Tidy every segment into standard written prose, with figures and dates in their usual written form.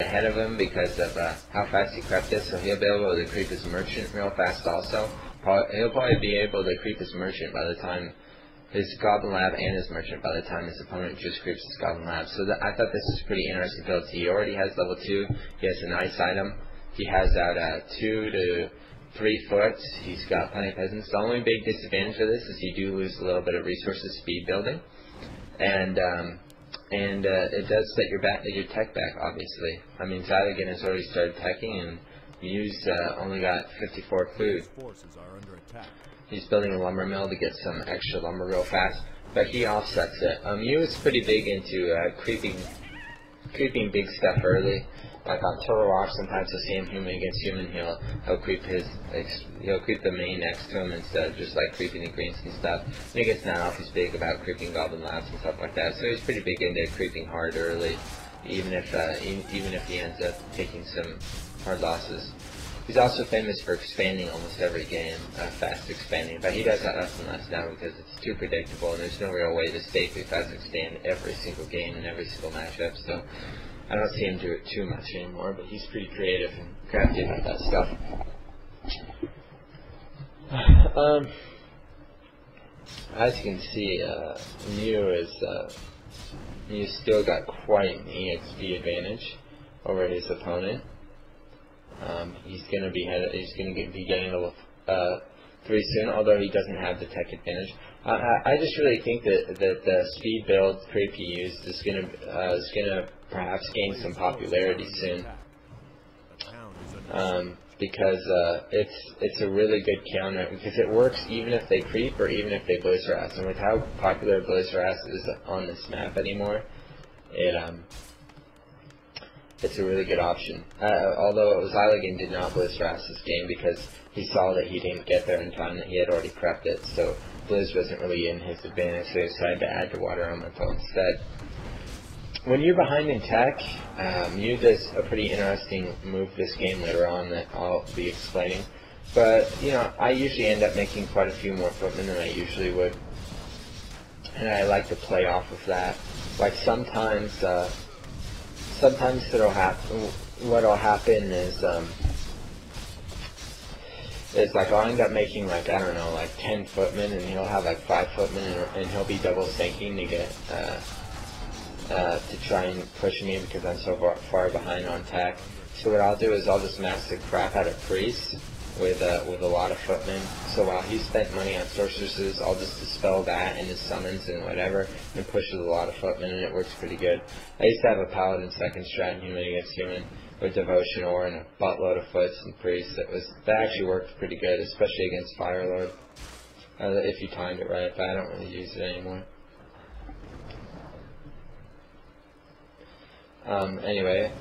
ahead of him because of how fast he crept it, so he'll be able to creep his merchant real fast also. He'll probably be able to creep his merchant by the time his Goblin Lab and his merchant by the time his opponent just creeps his Goblin Lab. So I thought this was pretty interesting build. He already has level 2. He has a nice item. He has out 2 to 3 foot. He's got plenty of peasants. The only big disadvantage of this is you do lose a little bit of resources speed building, and it does set your tech back, obviously. I mean, Xyligan has already started teching, and Miou's only got 54 food. He's building a lumber mill to get some extra lumber real fast, but he offsets it. Miou is pretty big into creeping big stuff early. Like on Turtle Rock, sometimes you'll see him human against human. He'll creep the main next to him instead of just like creeping the greens and stuff. When he gets that off, he's big about creeping Goblin Labs and stuff like that. So he's pretty big into creeping hard early, even if he ends up taking some hard losses. He's also famous for expanding almost every game, fast expanding, but he does that less and less now because it's too predictable and there's no real way to safely fast expand every single game and every single matchup. So I don't see him do it too much anymore, but he's pretty creative and crafty about that stuff. As you can see, Miou's still got quite an EXP advantage over his opponent. He's gonna be getting level 3 soon, although he doesn't have the tech advantage. I just really think that the speed build creep he used is gonna perhaps gain some popularity soon, because it's a really good counter, because it works even if they creep or even if they Blaze Harass. And with how popular Blaze Harass is on this map anymore, it's a really good option. Although Xyligan did not Blaze Harass this game because he saw that he didn't get there in time, that he had already prepped it, so Blizz wasn't really in his advantage, so he decided to add the water elemental instead. When you're behind in tech, Miou does a pretty interesting move this game later on that I'll be explaining. But, you know, I usually end up making quite a few more footmen than I usually would, and I like to play off of that. Like sometimes it'll happen. What'll happen is like I'll end up making like, I don't know, like 10 footmen, and he'll have like 5 footmen, and he'll be double sinking to get to try and push me because I'm so far behind on tech. So what I'll do is I'll just max the crap out of priests with a lot of footmen. So while he spent money on sorceresses, I'll just dispel that and his summons and whatever, and push with a lot of footmen, and it works pretty good. I used to have a paladin second strat in human against human with devotion ore and a buttload of foots and priests. That actually worked pretty good, especially against Firelord, if you timed it right. But I don't really use it anymore. Anyway,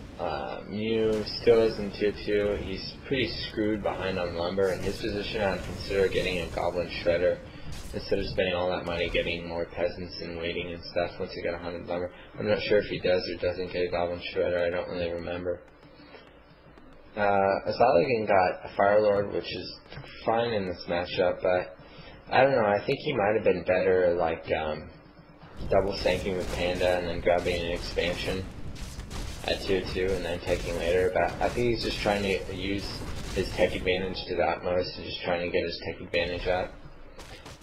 Miou still is in tier 2. He's pretty screwed behind on lumber. In his position, I'd consider getting a goblin shredder instead of spending all that money getting more peasants and waiting and stuff once he got 100 lumber. I'm not sure if he does or doesn't get a goblin shredder. I don't really remember. Xyligan got a Firelord, which is fine in this matchup, but I don't know. I think he might have been better like double sanking with Panda and then grabbing an expansion at tier 2 and then taking later, but I think he's just trying to use his tech advantage to the utmost and just trying to get his tech advantage up.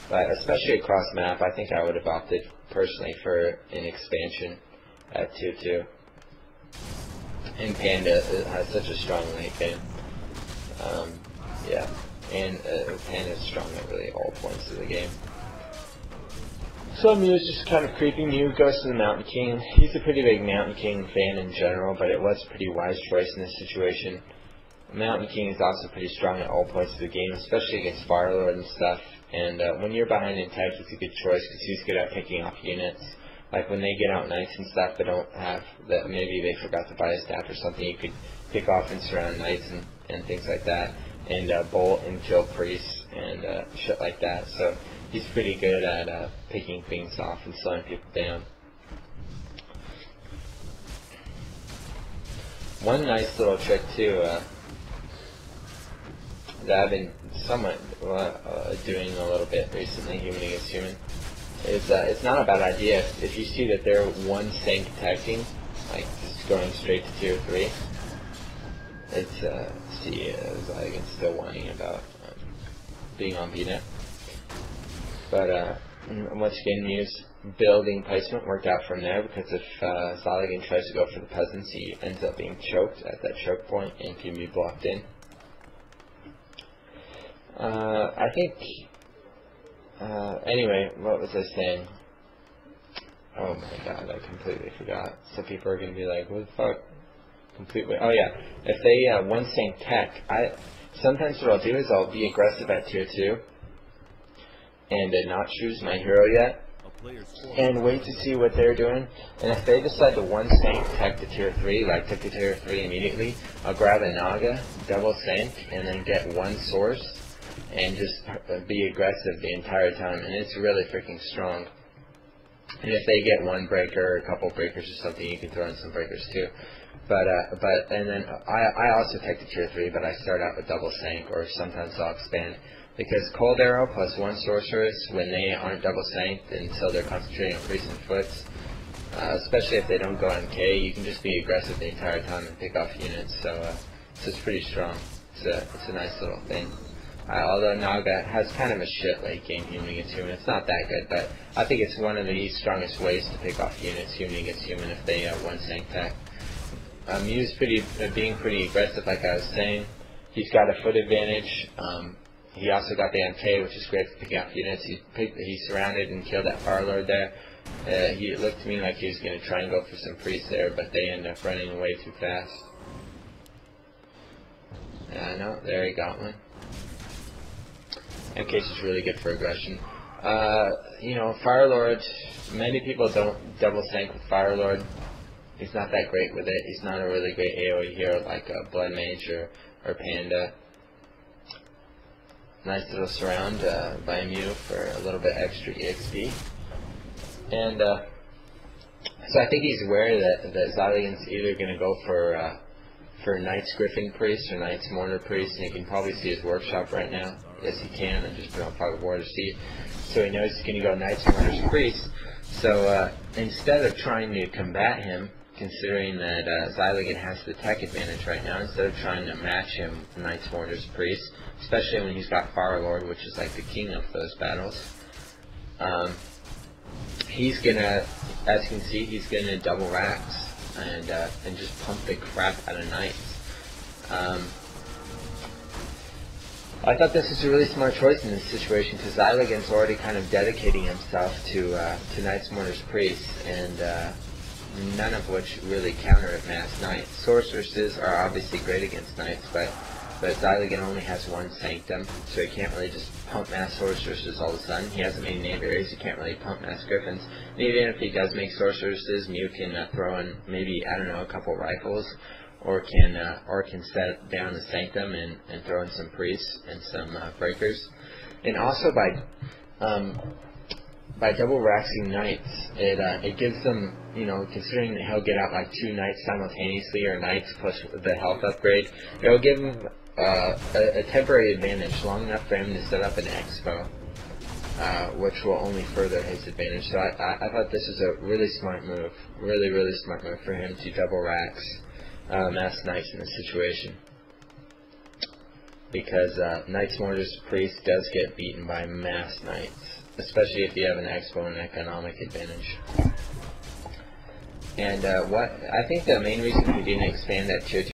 But especially across map, I think I would have opted personally for an expansion at tier 2. And Panda has such a strong late game. Yeah, and Panda is strong at really all points of the game. So Miou is just kind of creeping. Miou goes to the Mountain King. He's a pretty big Mountain King fan in general, but it was a pretty wise choice in this situation. Mountain King is also pretty strong at all points of the game, especially against Firelord and stuff. And when you're behind in tech, it's a good choice because he's good at picking off units. Like when they get out knights and stuff, but don't have that, maybe they forgot to buy a staff or something, you could pick off and surround knights and things like that, and bolt and kill priests and shit like that. So he's pretty good at picking things off and slowing people down. One nice little trick too that I've been somewhat doing a little bit recently, human against human, is it's not a bad idea if you see that they're one sync teching, like just going straight to tier 3. It's, see, Xyligan's still whining about being on VNet. But, once again, Miou's building placement worked out from there, because if Xyligan tries to go for the peasants, he ends up being choked at that choke point and can be blocked in. I think, anyway, what was I saying? Oh my god, I completely forgot. So people are going to be like, what the fuck? Completely. Oh yeah, if they one sync tech, sometimes what I'll do is I'll be aggressive at tier 2 and not choose my hero yet and wait to see what they're doing. And if they decide to one sync tech to tier 3, like tech to tier 3 immediately, I'll grab a Naga, double sync, and then get one source and just be aggressive the entire time, and it's really freaking strong. And if they get one breaker or a couple breakers or something, you can throw in some breakers too. And then I also take the tier 3, but I start out with double sync, or sometimes I'll expand. Because Cold Arrow plus one sorceress, when they aren't double synced until they're concentrating on priest and foots, especially if they don't go on K, you can just be aggressive the entire time and pick off units. So it's pretty strong. It's a nice little thing. Although Naga has kind of a shit late game human against human. It's not that good, but I think it's one of the strongest ways to pick off units, human against human, if they one sync tech. Miou's being pretty aggressive, like I was saying. He's got a foot advantage. He also got the MK, which is great for picking off units. He surrounded and killed that Fire Lord there. It looked to me like he was going to try and go for some priests there, but they ended up running away too fast. No, there he got one. MK is really good for aggression. You know, Fire Lord, many people don't double sync with Fire Lord. He's not that great with it. He's not a really great AoE hero like Blood Mage or Panda. Nice little surround by Miou for a little bit extra EXP. And so I think he's aware that Xyligan's either going to go for Knight's Griffin Priest or Knight's Mortar Priest, and you can probably see his workshop right now. Yes, he can. I just put on Fog of War to see. So he knows he's going to go Knight's Mortar's Priest. So instead of trying to combat him, considering that Xyligan has the tech advantage right now, instead of trying to match him with Knight's Mortar's Priest, especially when he's got Fire Lord, which is like the king of those battles, he's gonna, as you can see, he's gonna double racks and just pump the crap out of Knights. I thought this was a really smart choice in this situation, because Xyligan's already kind of dedicating himself to Knight's Mortar's Priest, and none of which really counter at Mass Knight. Sorceresses are obviously great against Knights, but Xyligan only has one Sanctum, so he can't really just pump Mass Sorceresses all of a sudden. He hasn't made any areas, he can't really pump Mass Griffins. And even if he does make Sorceresses, Miou can throw in maybe, I don't know, a couple rifles, or can set down the Sanctum and throw in some priests and some breakers. And also by double raxing Knights, it gives them, you know, considering that he'll get out like 2 Knights simultaneously, or Knights plus the health upgrade, it'll give him a temporary advantage long enough for him to set up an expo, which will only further his advantage. So I thought this was a really smart move, really smart move for him to double rax Mass Knights in this situation, because Knight's Mortar's Priest does get beaten by Mass Knights, especially if you have an expo and economic advantage. And what I think the main reason we didn't expand that tier 2